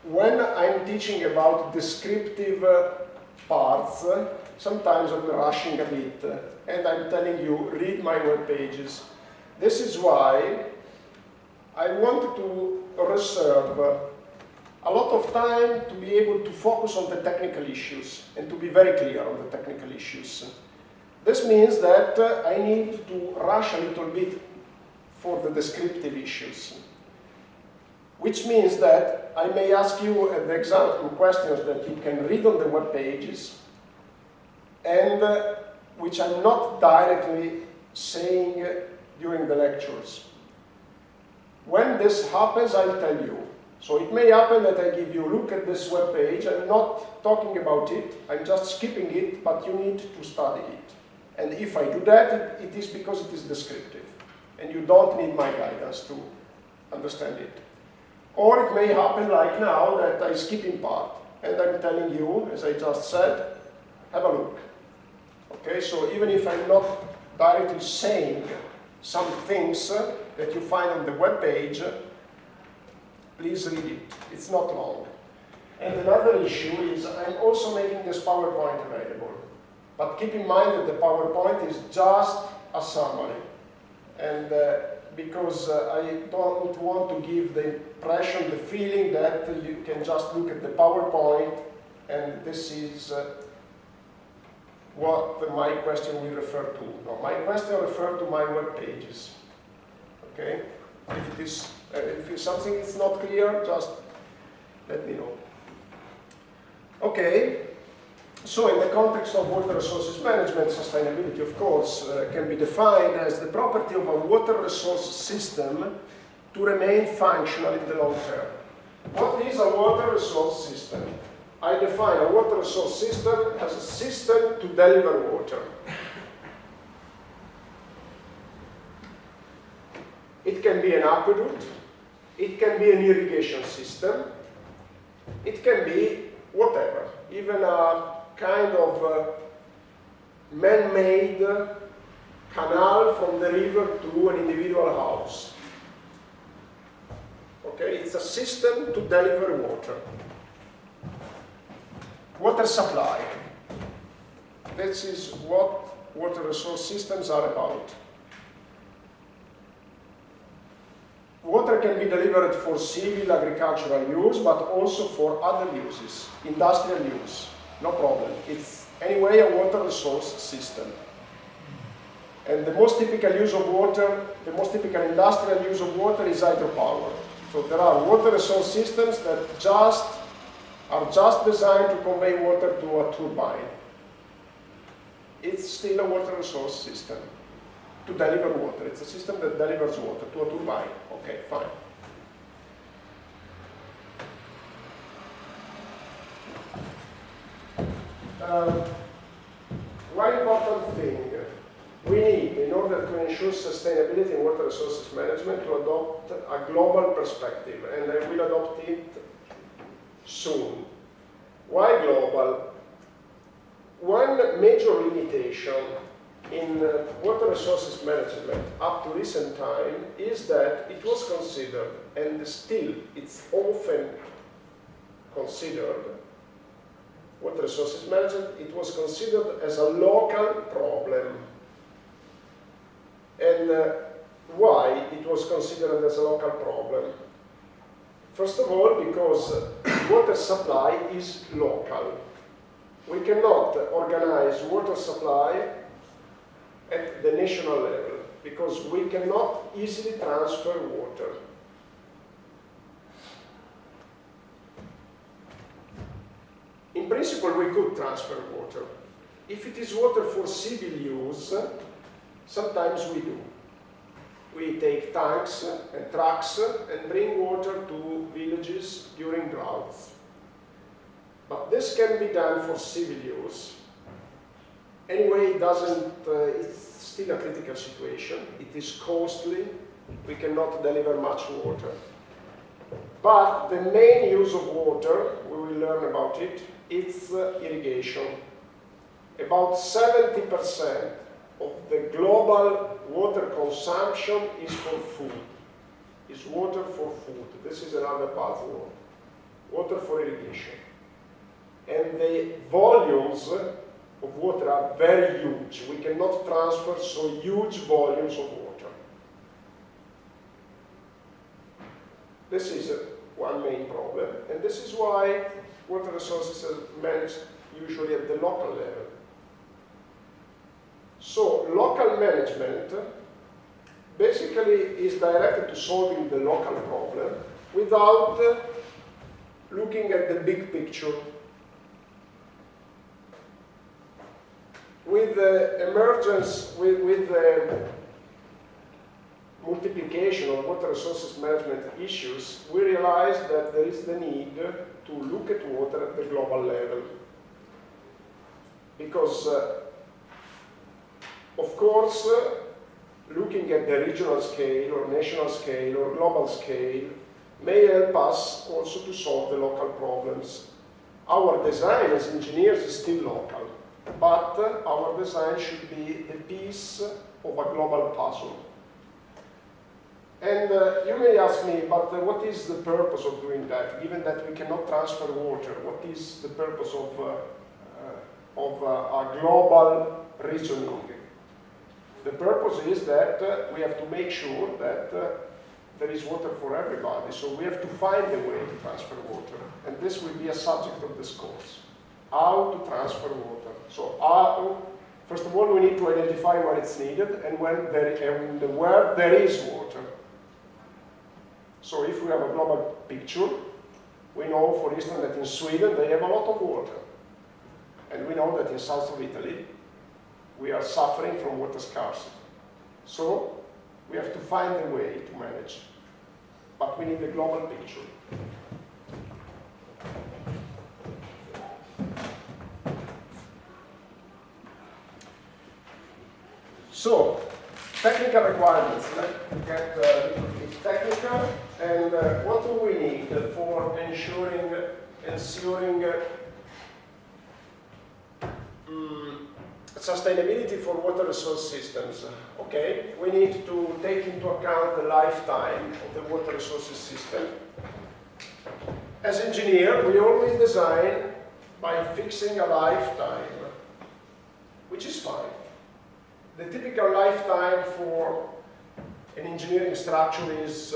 when I'm teaching about descriptive parts, sometimes I'm rushing a bit, and I'm telling you, read my web pages. This is why I wanted to reserve a lot of time to be able to focus on the technical issues and to be very clear on the technical issues. This means that I need to rush a little bit for the descriptive issues, which means that I may ask you the example questions that you can read on the web pages and which I'm not directly saying during the lectures. When this happens, I'll tell you. So it may happen that I give you a look at this web page. I'm not talking about it, I'm just skipping it, but you need to study it. And if I do that, it is because it is descriptive. And you don't need my guidance to understand it. Or it may happen like now that I skip in part. And I'm telling you, as I just said, have a look. Okay, so even if I'm not directly saying some things that you find on the web page, please read it. It's not long. And another issue is I'm also making this PowerPoint available. But keep in mind that the PowerPoint is just a summary. And because I don't want to give the impression, the feeling that you can just look at the PowerPoint and this is what my question will refer to. No, my question refers to my web pages. Okay? If something is not clear, just let me know. Okay. So in the context of water resources management, sustainability, of course, can be defined as the property of a water resource system to remain functional in the long term. What is a water resource system? I define a water resource system as a system to deliver water. It can be an aqueduct, it can be an irrigation system, it can be whatever, even a kind of man-made canal from the river to an individual house. Okay, it's a system to deliver water. Water supply. This is what water resource systems are about. Water can be delivered for civil, agricultural use, but also for other uses, industrial use. No problem. It's anyway a water resource system. And the most typical use of water, the most typical industrial use of water is hydropower. So there are water resource systems that are just designed to convey water to a turbine. It's still a water resource system to deliver water. It's a system that delivers water to a turbine. Okay, fine. One important thing we need in order to ensure sustainability in water resources management to adopt a global perspective, and I will adopt it soon. Why global? One major limitation in water resources management up to recent time is that it was considered, and still it's often considered, water resources management, it was considered as a local problem. And why it was considered as a local problem? First of all, because water supply is local. We cannot organize water supply at the national level because we cannot easily transfer water. In principle, we could transfer water. If it is water for civil use, sometimes we do. We take tanks and trucks and bring water to villages during droughts. But this can be done for civil use. Anyway, it's still a critical situation. It is costly. We cannot deliver much water. But the main use of water, we will learn about it, it's irrigation. About 70% of the global water consumption is for food, is water for food. This is another buzzword. water for irrigation. And the volumes of water are very huge. We cannot transfer so huge volumes of water. This is one main problem, and this is why water resources are managed usually at the local level. So local management basically is directed to solving the local problem without looking at the big picture. With the emergence, with the multiplication of water resources management issues, we realize that there is the need to look at water at the global level. Because, of course, looking at the regional scale or national scale or global scale may help us also to solve the local problems. Our design as engineers is still local, but our design should be a piece of a global puzzle. And you may ask me, but what is the purpose of doing that? Given that we cannot transfer water, what is the purpose of a global reasoning? The purpose is that we have to make sure that there is water for everybody, so we have to find a way to transfer water. And this will be a subject of this course. How to transfer water. So first of all, we need to identify where it's needed and where there is water. So if we have a global picture, we know, for instance, that in Sweden they have a lot of water. And we know that in south of Italy, we are suffering from water scarcity. So we have to find a way to manage. But we need a global picture. So, technical requirements. Let's get a little bit technical. And what do we need for ensuring sustainability for water resource systems? Okay, we need to take into account the lifetime of the water resources system. As engineer, we always design by fixing a lifetime, which is fine. The typical lifetime for an engineering structure is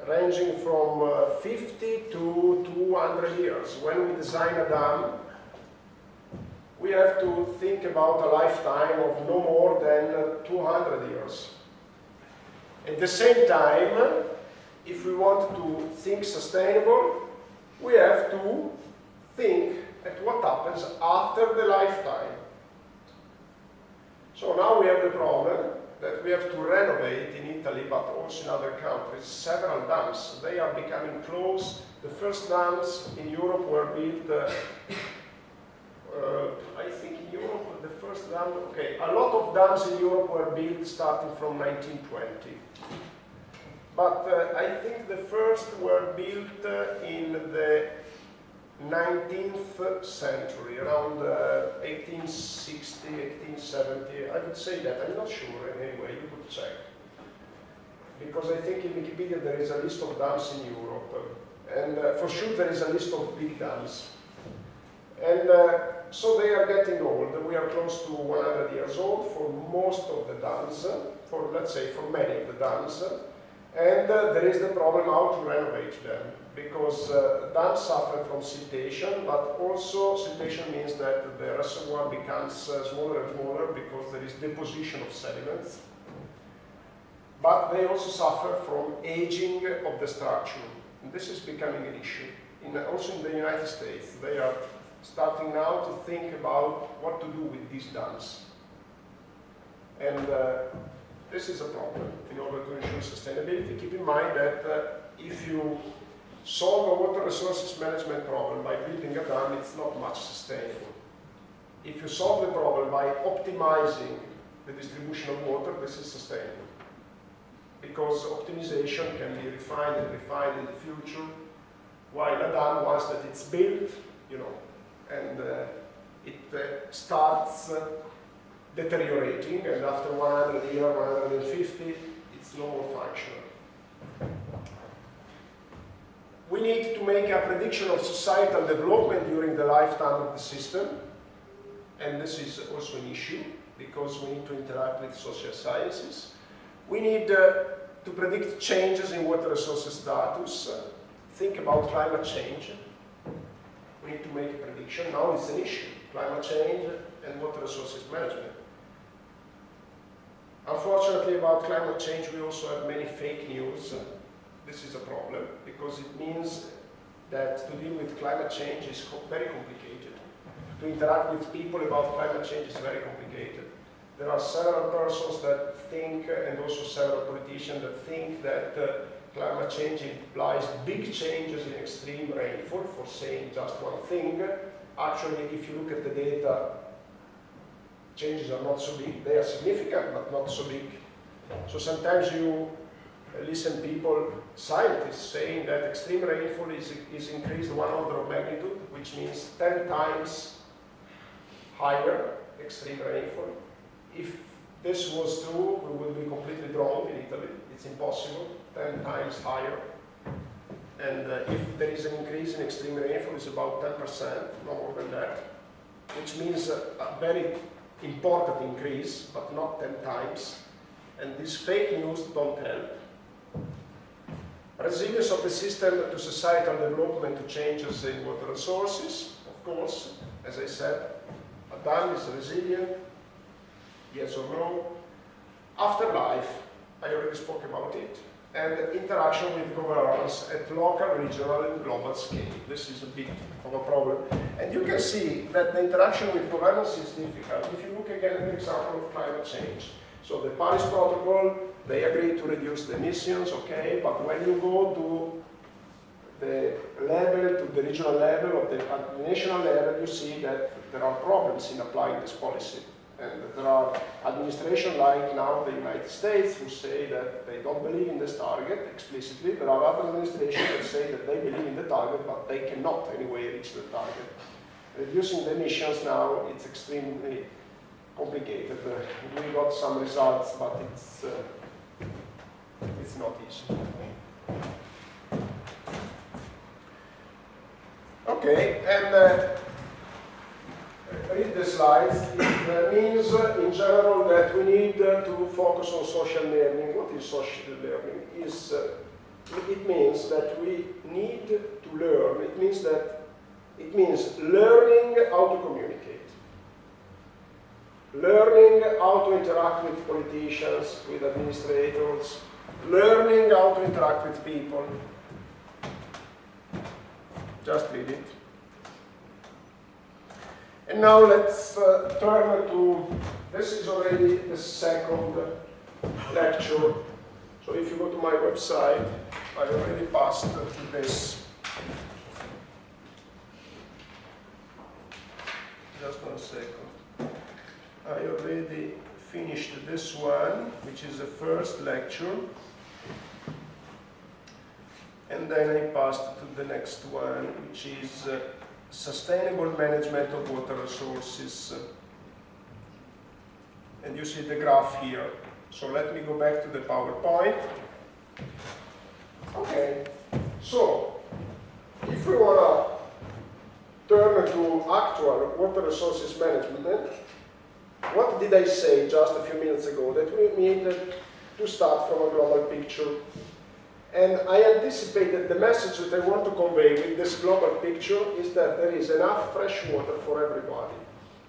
ranging from 50 to 200 years. When we design a dam, we have to think about a lifetime of no more than 200 years. At the same time, if we want to think sustainable, we have to think at what happens after the lifetime. So now we have the problem that we have to renovate in Italy, but also in other countries, several dams. They are becoming close. The first dams in Europe were built, I think in Europe, the first dam, okay, a lot of dams in Europe were built starting from 1920. But I think the first were built in the 19th century, around 1860, 1870. I would say that, I'm not sure anyway, you could check. Because I think in Wikipedia there is a list of dams in Europe. And for sure there is a list of big dams. And so they are getting old. We are close to 100 years old for most of the dams, for, let's say, for many of the dams. And there is the problem how to renovate them, because dams suffer from siltation, but also siltation means that the reservoir becomes smaller and smaller because there is deposition of sediments. But they also suffer from aging of the structure. And this is becoming an issue. Also in the United States, they are starting now to think about what to do with these dams. And this is a problem in order to ensure sustainability. Keep in mind that if you solve a water resources management problem by building a dam, it's not much sustainable. If you solve the problem by optimizing the distribution of water, this is sustainable. Because optimization can be refined and refined in the future, while a dam, once that it's built, you know, and it starts deteriorating, and after 100 years, 150, it's no more functional. We need to make a prediction of societal development during the lifetime of the system. And this is also an issue, because we need to interact with social sciences. We need to predict changes in water resources status. Think about climate change. We need to make a prediction. Now it's an issue, climate change and water resources management. Unfortunately, about climate change, we also have many fake news. This is a problem, because it means that to deal with climate change is very complicated. To interact with people about climate change is very complicated. There are several persons that think, and also several politicians that think that climate change implies big changes in extreme rainfall, for saying just one thing. Actually, if you look at the data, changes are not so big. They are significant, but not so big. So sometimes you listen people, scientists, saying that extreme rainfall is increased 1 order of magnitude, which means 10 times higher extreme rainfall. If this was true, we would be completely wrong in Italy. It's impossible, 10 times higher. And if there is an increase in extreme rainfall, it's about 10%, no more than that, which means a very important increase, but not 10 times. And these fake news don't help. Resilience of the system to societal development, to changes in water resources, of course, as I said, a dam is resilient, yes or no. Afterlife, I already spoke about it. And interaction with governance at local, regional, and global scale. This is a bit of a problem. And you can see that the interaction with governance is difficult. If you look again at the example of climate change. So the Paris Protocol, they agreed to reduce the emissions, okay, but when you go to the level, to the regional level, or the national level, you see that there are problems in applying this policy. And there are administrations like now the United States who say that they don't believe in this target explicitly. There are other administrations that say that they believe in the target, but they cannot anyway reach the target. Reducing the emissions now, it's extremely complicated. We got some results, but it's not easy. Okay, and read the slides. It means, in general, that we need to focus on social learning. What is social learning? It means that we need to learn. It means learning how to communicate, learning how to interact with politicians, with administrators, learning how to interact with people. Just read it. And now let's turn to, this is already the second lecture. So if you go to my website, I already passed to this. Just 1 second. I already finished this one, which is the first lecture. And then I passed to the next one, which is sustainable management of water resources. And you see the graph here. So let me go back to the PowerPoint. Okay, so if we want to turn to actual water resources management, what did I say just a few minutes ago? That we needed to start from a global picture. And I anticipated the message that I want to convey with this global picture is that there is enough fresh water for everybody.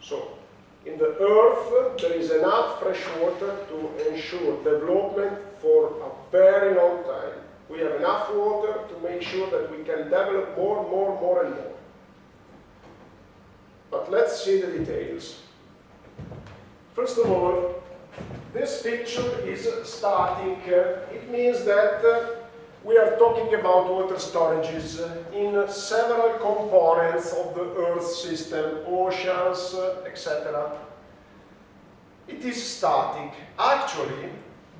So, in the Earth, there is enough fresh water to ensure development for a very long time. We have enough water to make sure that we can develop more and more. But let's see the details. First of all, this picture is static. It means that we are talking about water storages in several components of the Earth system, oceans, etc. It is static. Actually,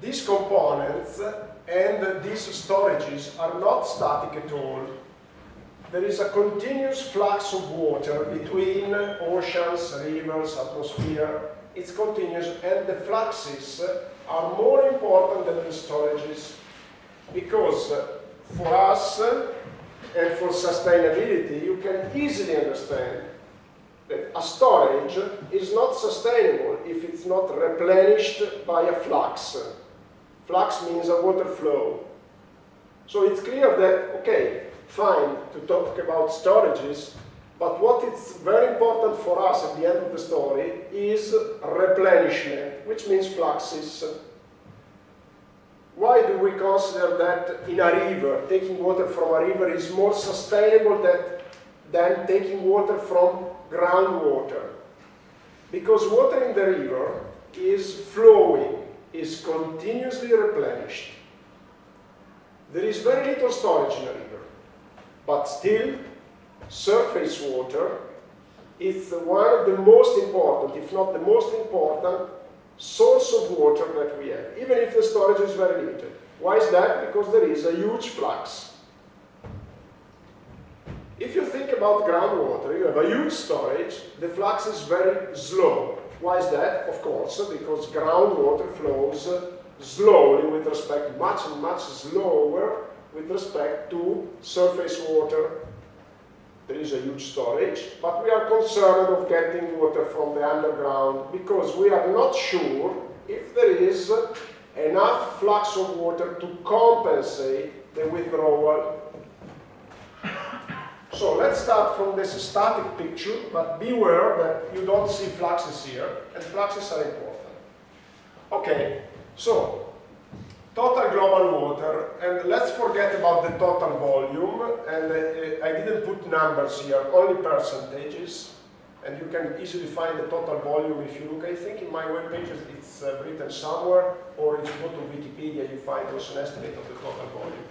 these components and these storages are not static at all. There is a continuous flux of water between oceans, rivers, atmosphere. It's continuous, and the fluxes are more important than the storages. Because for us, and for sustainability, you can easily understand that a storage is not sustainable if it's not replenished by a flux. Flux means a water flow. So it's clear that, okay, fine to talk about storages, but what is very important for us at the end of the story is replenishment, which means fluxes. Why do we consider that in a river, taking water from a river is more sustainable than taking water from groundwater? Because water in the river is flowing, is continuously replenished. There is very little storage in a river, but still, surface water is one of the most important, if not the most important, source of water that we have, even if the storage is very limited. Why is that? Because there is a huge flux. If you think about groundwater, you have a huge storage, the flux is very slow. Why is that? Of course, because groundwater flows slowly with respect, much slower with respect to surface water. There is a huge storage, but we are concerned of getting water from the underground because we are not sure if there is enough flux of water to compensate the withdrawal. So let's start from this static picture, but beware that you don't see fluxes here, and fluxes are important. Okay, so total global water, and let's forget about the total volume, and I didn't put numbers here, only percentages, and you can easily find the total volume if you look. I think in my web pages it's written somewhere, or if you go to Wikipedia you find also an estimate of the total volume.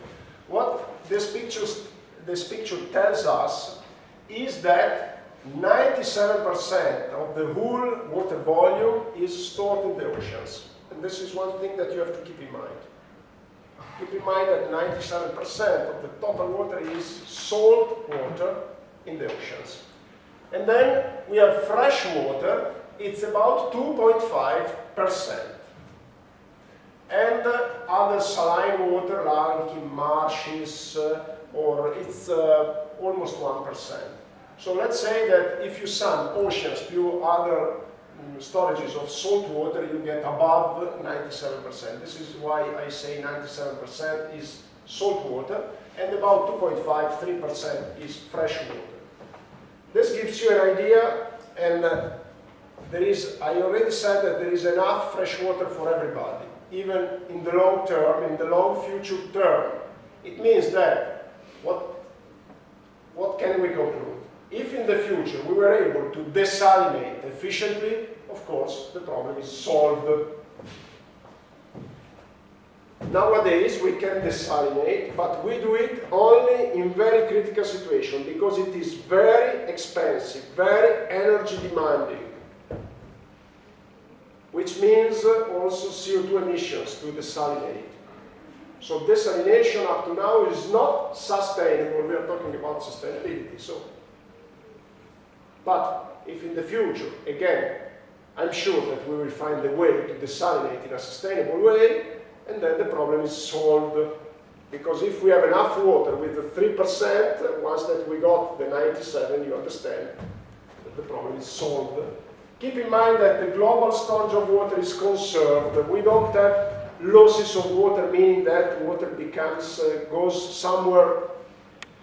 What this picture tells us is that 97% of the whole water volume is stored in the oceans. And this is one thing that you have to keep in mind. Keep in mind that 97% of the total water is salt water in the oceans. And then we have fresh water, it's about 2.5%. And other saline water, like in marshes, or it's almost 1%. So let's say that if you sum oceans to other storages of salt water, you get above 97%. This is why I say 97% is salt water, and about 2.5–3% is fresh water. This gives you an idea, and I already said that there is enough fresh water for everybody, even in the long term, in the long future term. It means that, what can we conclude? If in the future we were able to desalinate efficiently, of course, the problem is solved. Nowadays we can desalinate, but we do it only in very critical situations because it is very expensive, very energy demanding, which means also CO2 emissions to desalinate. So desalination up to now is not sustainable. We are talking about sustainability. But if in the future, again, I'm sure that we will find a way to desalinate in a sustainable way, and then the problem is solved. Because if we have enough water with the 3%, once that we got the 97, you understand that the problem is solved. Keep in mind that the global storage of water is conserved. We don't have losses of water, meaning that water goes somewhere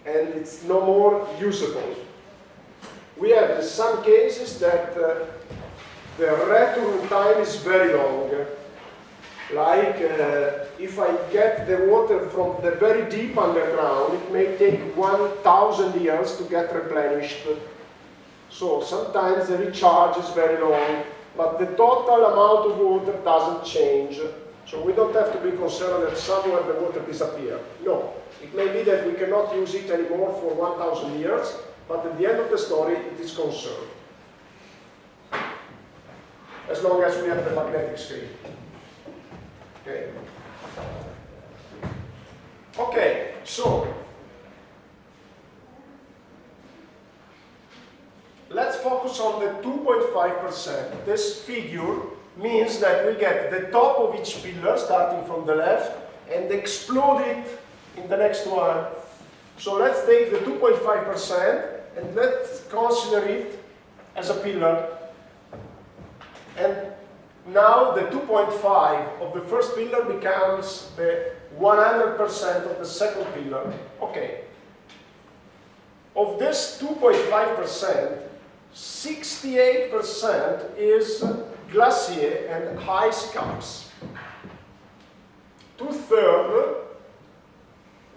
and it's no more usable. We have in some cases that the return time is very long. Like if I get the water from the very deep underground, it may take 1,000 years to get replenished. So sometimes the recharge is very long, but the total amount of water doesn't change. So we don't have to be concerned that somewhere the water disappears. No, it may be that we cannot use it anymore for 1,000 years, but at the end of the story it is conserved. As long as we have the magnetic screen. Okay. Okay, so let's focus on the 2.5%. This figure means that we get the top of each pillar starting from the left and explode it in the next one So let's take the 2.5% and let's consider it as a pillar. And now the 2.5 of the first pillar becomes the 100% of the second pillar. Okay. Of this 2.5%, 68% is glacier and ice caps. 2/3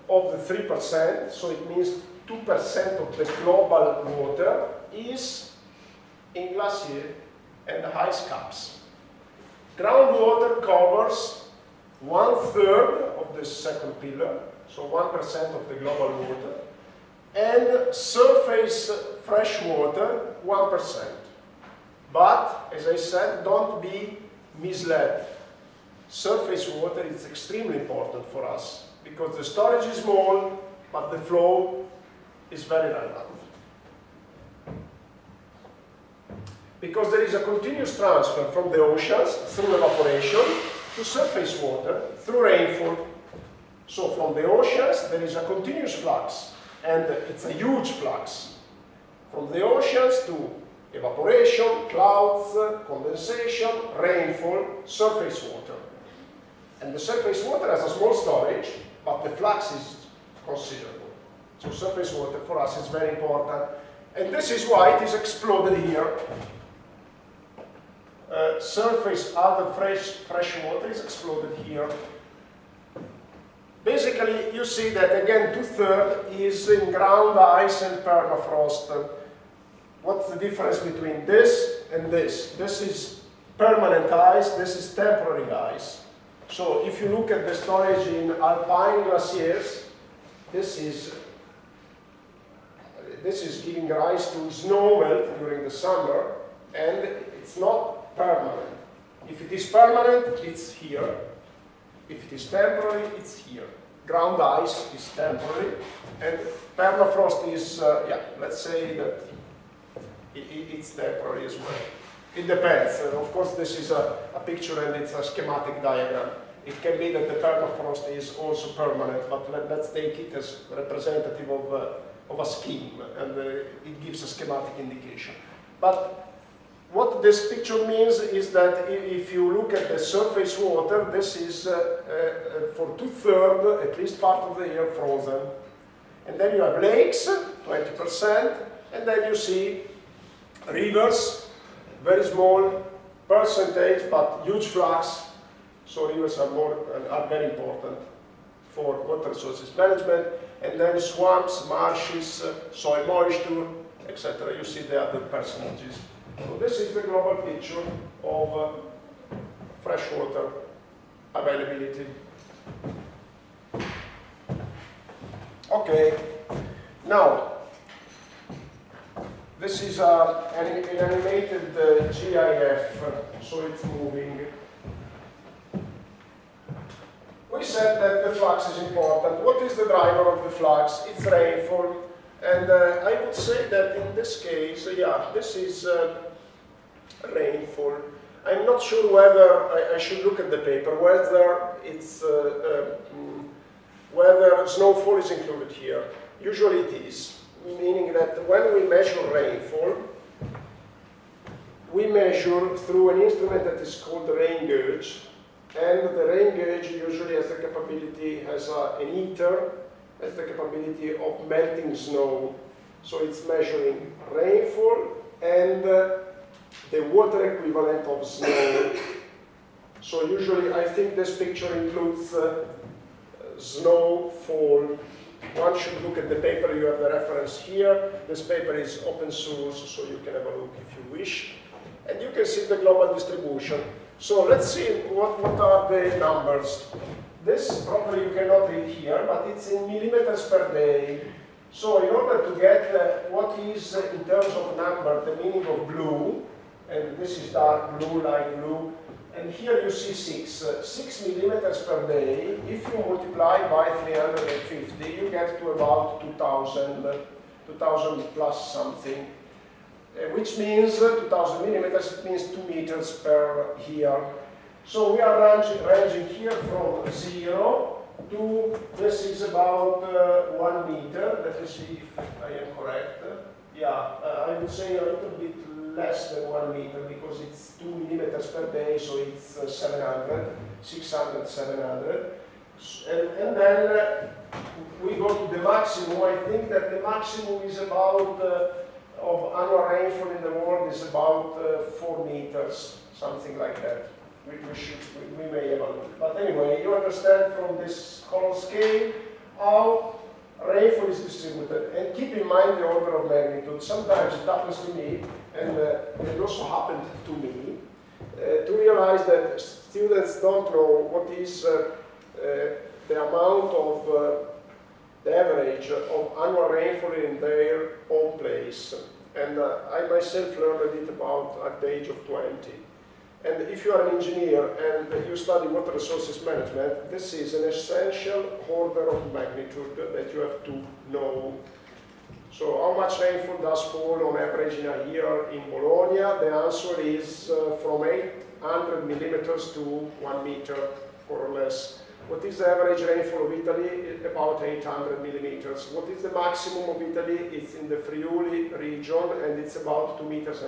of the 3%, so it means 2% of the global water is in glacier and ice caps. Groundwater covers 1/3 of the second pillar, so 1% of the global water, and surface fresh water 1%. But, as I said, don't be misled. Surface water is extremely important for us because the storage is small, but the flow is very relevant. Because there is a continuous transfer from the oceans through evaporation to surface water through rainfall. So from the oceans there is a continuous flux, and it's a huge flux. From the oceans to evaporation, clouds, condensation, rainfall, surface water. And the surface water has a small storage, but the flux is considerable. So surface water for us is very important. And this is why it is exploded here. Surface other fresh water is exploded here. Basically, you see that again 2/3 is in ground ice and permafrost. What's the difference between this and this? This is permanent ice, this is temporary ice. So if you look at the storage in alpine glaciers, this is giving rise to snow melt during the summer, and it's not permanent. If it is permanent, it's here. If it is temporary, it's here. Ground ice is temporary, and permafrost is, let's say that it's temporary as well. It depends. Of course, this is a picture and it's a schematic diagram. It can be that the permafrost is also permanent, but let's take it as representative of a scheme, and it gives a schematic indication. But what this picture means is that if you look at the surface water, this is for 2/3, at least part of the year, frozen. And then you have lakes, 20%, and then you see rivers, very small percentage, but huge flux. So rivers are very important for water resources management. And then swamps, marshes, soil moisture, etc. You see the other percentages. So this is the global picture of freshwater availability. Okay, now this is an animated GIF, so it's moving. We said that the flux is important. What is the driver of the flux? It's rainfall. And I would say that in this case, this is rainfall. I'm not sure whether I should look at the paper, whether snowfall is included here. Usually it is, meaning that when we measure rainfall, we measure through an instrument that is called the rain gauge. And the rain gauge usually has the capability, an heater, has the capability of melting snow. So it's measuring rainfall and the water equivalent of snow. So usually I think this picture includes snowfall. One should look at the paper, you have the reference here. This paper is open source, so you can have a look if you wish. And you can see the global distribution. So let's see what are the numbers. This probably you cannot read here, but it's in millimeters per day. So in order to get what is, in terms of number, the meaning of blue, and this is dark blue, light blue, and here you see 6 millimeters per day. If you multiply by 350, you get to about 2000 plus something. Which means 2000 millimeters, it means 2 meters per year. So we are ranging here from 0 to, this is about 1 meter. Let me see if I am correct. Yeah, I would say a little bit less than 1 meter because it's 2 millimeters per day, so it's 700, 600, 700. And then we go to the maximum. I think that the maximum is about, of annual rainfall in the world is about 4 meters, something like that. We may have a look. But anyway, you understand from this color scale how rainfall is distributed. And keep in mind the order of magnitude. Sometimes it happens to me, and it also happened to me, to realize that students don't know what is the amount of the average of annual rainfall in their own place. And I myself learned it about at the age of 20. And if you are an engineer and you study water resources management, this is an essential order of magnitude that you have to know. So how much rainfall does fall on average in a year in Bologna? The answer is from 800 millimeters to 1 meter, more or less. What is the average rainfall of Italy? About 800 millimeters. What is the maximum of Italy? It's in the Friuli region, and it's about 2.5 meters.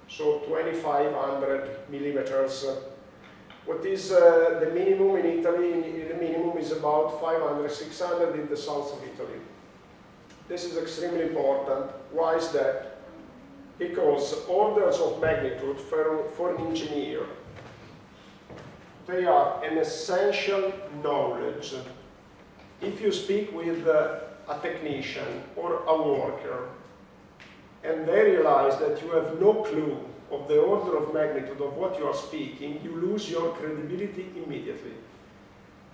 So 2,500 millimeters. What is the minimum in Italy? The minimum is about 500, 600 in the south of Italy. This is extremely important. Why is that? Because orders of magnitude for an engineer, they are an essential knowledge. If you speak with a technician or a worker, and they realize that you have no clue of the order of magnitude of what you are speaking, you lose your credibility immediately.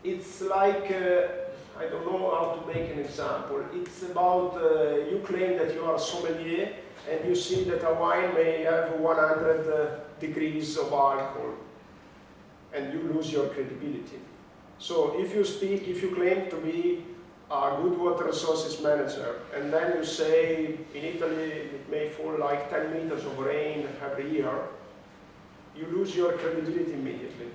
It's like, I don't know how to make an example. It's about, you claim that you are a sommelier, and you see that a wine may have 100 degrees of alcohol, and you lose your credibility. So if you claim to be a good water resources manager, and then you say in Italy it may fall like 10 meters of rain every year, you lose your credibility immediately.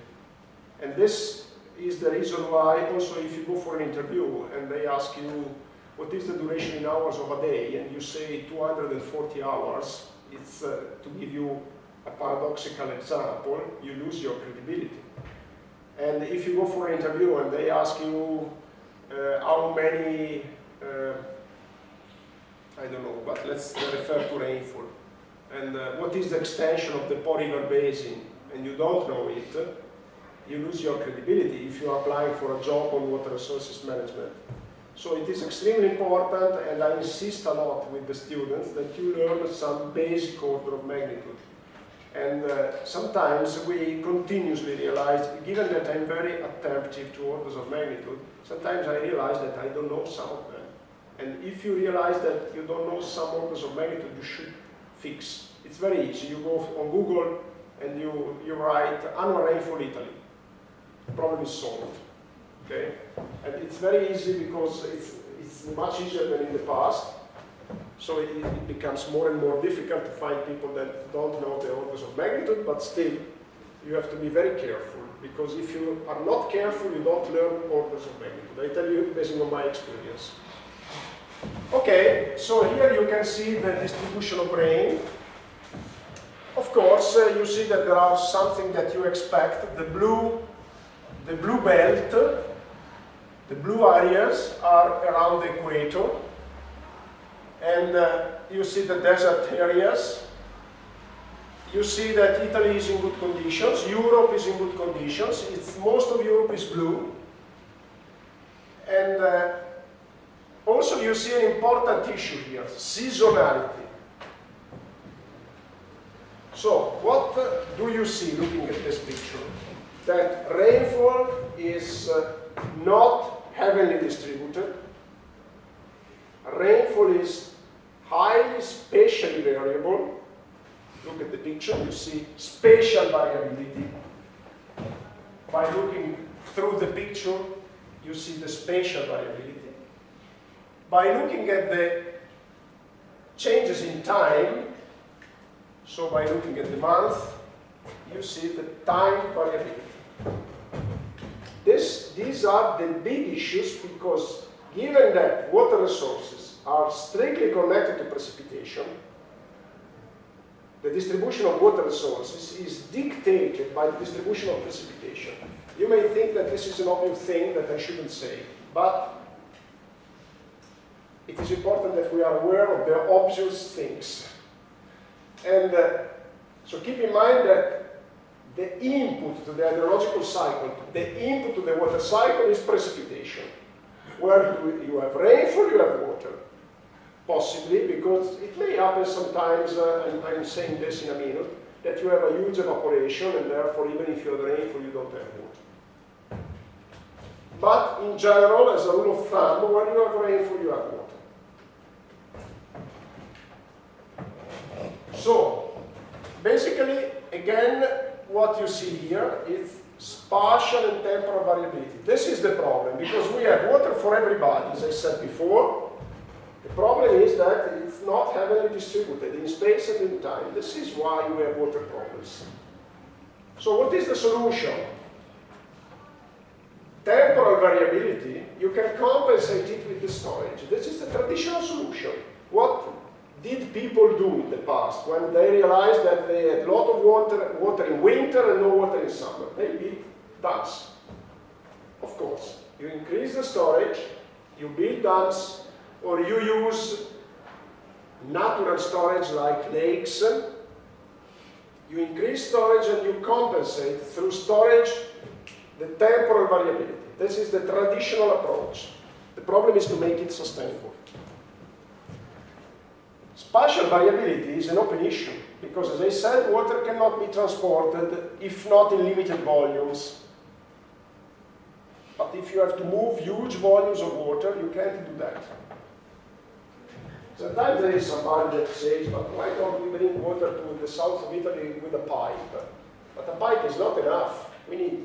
And this is the reason why also if you go for an interview and they ask you what is the duration in hours of a day, and you say 240 hours, it's to give you a paradoxical example, you lose your credibility. And if you go for an interview and they ask you how many, I don't know, but let's refer to rainfall. And what is the extension of the Po River Basin, and you don't know it, you lose your credibility if you are applying for a job on water resources management. So it is extremely important, and I insist a lot with the students that you learn some basic order of magnitude. And sometimes we continuously realize, given that I'm very attentive to orders of magnitude, sometimes I realize that I don't know some of them. And if you realize that you don't know some orders of magnitude, you should fix. It's very easy. You go on Google and you write annual rainfall Italy. The problem is solved. Okay? And it's very easy because it's much easier than in the past. So it becomes more and more difficult to find people that don't know the orders of magnitude, but still, you have to be very careful, because if you are not careful, you don't learn orders of magnitude. I tell you based on my experience. Okay, so here you can see the distribution of rain. Of course, you see that there are something that you expect. The blue belt, the blue areas are around the equator. And you see the desert areas. You see that Italy is in good conditions. Europe is in good conditions. Most of Europe is blue. And also you see an important issue here, seasonality. So what do you see looking at this picture? That rainfall is not heavily distributed. Rainfall is highly spatially variable. Look at the picture, you see spatial variability. By looking through the picture, you see the spatial variability. By looking at the changes in time, so by looking at the month, you see the time variability. these are the big issues, because given that water resources are strictly connected to precipitation, the distribution of water resources is dictated by the distribution of precipitation. You may think that this is an obvious thing that I shouldn't say, but it is important that we are aware of the obvious things. And so keep in mind that the input to the hydrological cycle, the input to the water cycle is precipitation. Where you have rainfall, you have water. Possibly, because it may happen sometimes, and I'm saying this in a minute, that you have a huge evaporation, and therefore even if you have rainfall, you don't have water. But in general, as a rule of thumb, when you have rainfall, you have water. So, basically, again, what you see here is spatial and temporal variability. This is the problem, because we have water for everybody, as I said before. The problem is that it's not heavily distributed in space and in time. This is why we have water problems. So what is the solution? Temporal variability, you can compensate it with the storage. This is the traditional solution. What did people do in the past when they realized that they had a lot of water in winter and no water in summer? They built dams. Of course, you increase the storage, you build dams, or you use natural storage like lakes. You increase storage and you compensate through storage the temporal variability. This is the traditional approach. The problem is to make it sustainable. Spatial variability is an open issue, because as I said, water cannot be transported if not in limited volumes. But if you have to move huge volumes of water, you can't do that. Sometimes there is somebody that says, but why don't we bring water to the south of Italy with a pipe? But a pipe is not enough. We need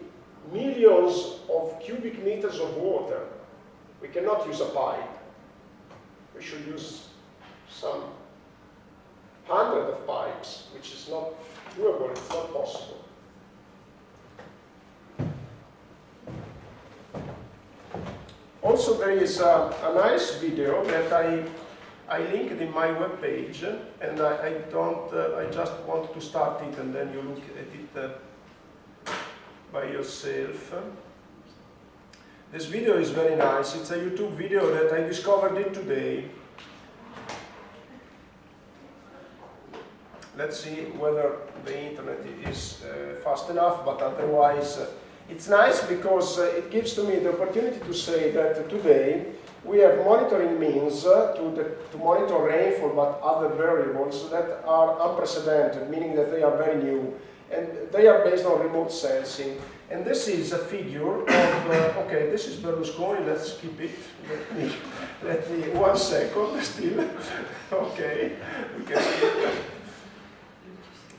millions of cubic meters of water. We cannot use a pipe. We should use some hundred of pipes, which is not doable, it's not possible. Also, there is a nice video that I linked in my web page, and I just want to start it, and then you look at it by yourself. This video is very nice. It's a YouTube video that I discovered it today. Let's see whether the internet is fast enough, but otherwise it's nice because it gives to me the opportunity to say that today we have monitoring means to monitor rainfall, but other variables that are unprecedented, meaning that they are very new, and they are based on remote sensing. And this is a figure of, okay, this is Berlusconi, let's skip it. Let me 1 second still. Okay, we can skip it.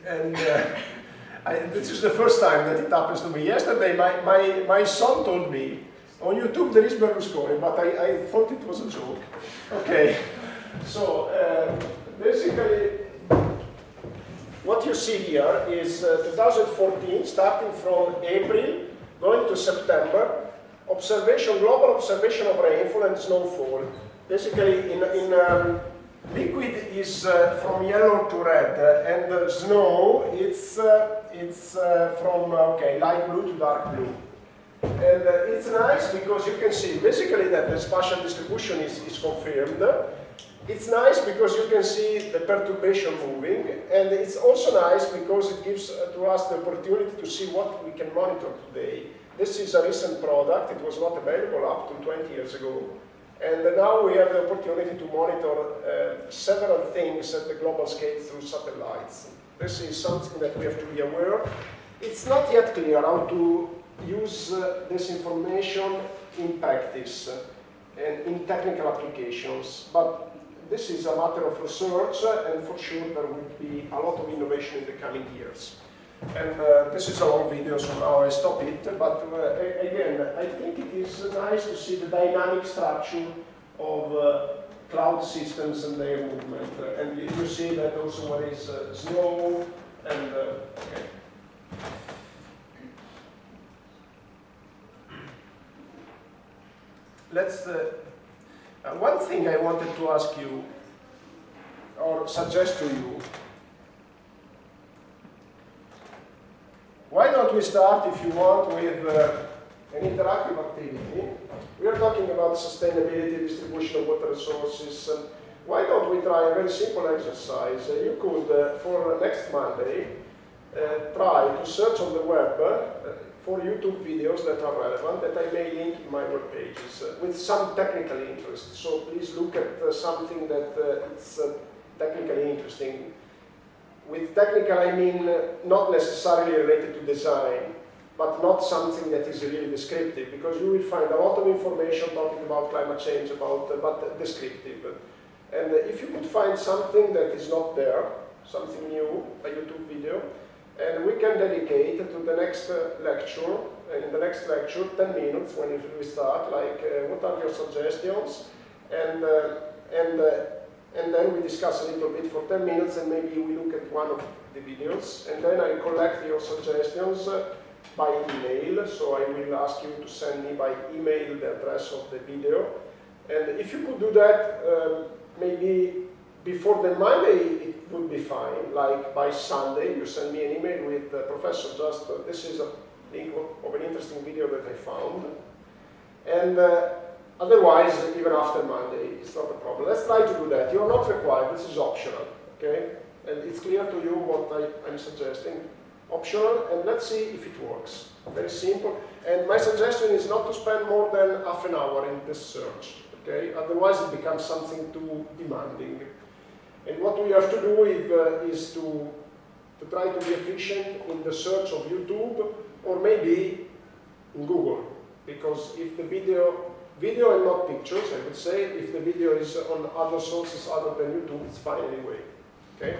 And this is the first time that it happens to me. Yesterday, my son told me, on YouTube there is Berlusconi, but I thought it was a joke. Okay, so basically, what you see here is 2014, starting from April, going to September, global observation of rainfall and snowfall. Basically, in liquid is from yellow to red, and snow it's from light blue to dark blue. And it's nice because you can see basically that the spatial distribution is confirmed. It's nice because you can see the perturbation moving, and it's also nice because it gives to us the opportunity to see what we can monitor today. This is a recent product. It was not available up to 20 years ago. And now we have the opportunity to monitor several things at the global scale through satellites. This is something that we have to be aware. It's not yet clear how to use this information in practice and in technical applications, but this is a matter of research, and for sure there will be a lot of innovation in the coming years. And this is a long video, so now I stop it, but again, I think it is nice to see the dynamic structure of cloud systems and their movement. And you see that also what is snow and okay. let's. One thing I wanted to ask you, or suggest to you. Why don't we start, if you want, with an interactive activity? We are talking about sustainability, distribution of water resources. Why don't we try a very simple exercise? You could, for next Monday, try to search on the web for YouTube videos that are relevant, that I may link in my web pages, with some technical interest. So please look at something that is technically interesting. With technical, I mean not necessarily related to design, but not something that is really descriptive, because you will find a lot of information talking about climate change, but descriptive. And if you could find something that is not there, something new, a YouTube video, and we can dedicate to the next lecture, in the next lecture, 10 minutes when we start, like what are your suggestions, and then we discuss a little bit for 10 minutes, and maybe we look at one of the videos, and then I collect your suggestions by email, so I will ask you to send me by email the address of the video. And if you could do that, maybe before the Monday, it would be fine. Like by Sunday, you send me an email with, Professor, just this is a link of an interesting video that I found. And otherwise, even after Monday, it's not a problem. Let's try to do that. You're not required. This is optional, okay? And it's clear to you what I'm suggesting. Optional, and let's see if it works. Very simple. And my suggestion is not to spend more than half an hour in this search, okay? Otherwise, it becomes something too demanding. And what we have to do is to try to be efficient in the search of YouTube, or maybe in Google. Because if the video and not pictures, I would say, if the video is on other sources other than YouTube, it's fine anyway, okay?